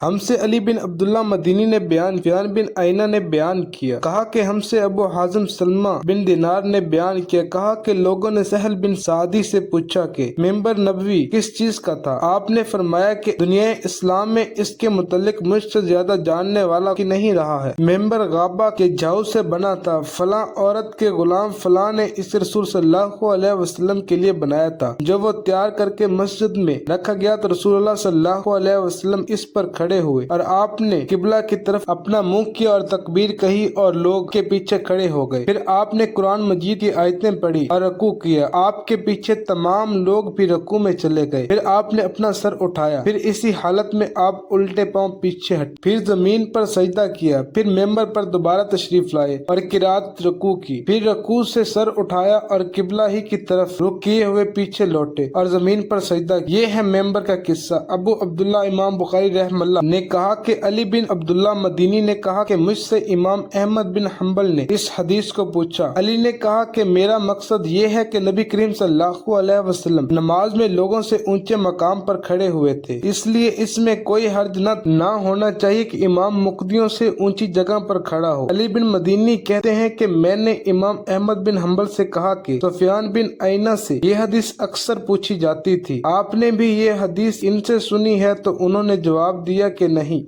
हमसे अली बिन अब्दुल्ला मदीनी ने बयान सुफयान बिन आइना ने बयान किया, कहा कि हमसे अबू हाजिम सलमा बिन दिनार ने बयान किया, कहा कि लोगों ने सहल बिन सादी से पूछा कि मेंबर नबवी किस चीज का था। आपने फरमाया कि दुनिया इस्लाम में इसके मुतल्लिक मुझसे ज्यादा जानने वाला की नहीं रहा है। मेंबर गाबा के झाऊ से बना था, फलां औरत के गुलाम फलां ने इसे रसूल सल्लल्लाहु अलैहि वसल्लम के लिए बनाया था। जब वो तैयार करके मस्जिद में रखा गया तो रसूलुल्लाह सल्लल्लाहु अलैहि वसल्लम इस पर खड़े हुए और आपने किबला की तरफ अपना मुंह किया और तकबीर कही और लोग के पीछे खड़े हो गए। फिर आपने कुरान मजीद की आयतें पढ़ी और रकू किया। आपके पीछे तमाम लोग भी रकू में चले गए। फिर आपने अपना सर उठाया, फिर इसी हालत में आप उल्टे पांव पीछे हट, फिर जमीन पर सजदा किया, फिर मेंबर पर दोबारा तशरीफ लाए और किरात रकू की, फिर रकू से सर उठाया और किबला ही की तरफ रुख किए हुए पीछे लौटे और जमीन पर सजदा। ये है मेंबर का किस्सा। अबू अब्दुल्ला इमाम बुखारी रहमतुल्लाह ने कहा कि अली बिन अब्दुल्ला मदीनी ने कहा कि मुझसे इमाम अहमद बिन हम्बल ने इस हदीस को पूछा। अली ने कहा कि मेरा मकसद ये है कि नबी करीम सल्लल्लाहु अलैहि वसल्लम नमाज में लोगों से ऊंचे मकाम पर खड़े हुए थे, इसलिए इसमें कोई हर्ज न होना चाहिए कि इमाम मुक्तियों से ऊंची जगह पर खड़ा हो। अली बिन मदीनी कहते हैं कि मैंने इमाम अहमद बिन हम्बल से कहा कि सुफयान बिन आइना से ये हदीस अक्सर पूछी जाती थी, आपने भी ये हदीस इनसे सुनी है? तो उन्होंने जवाब दिया कि नहीं।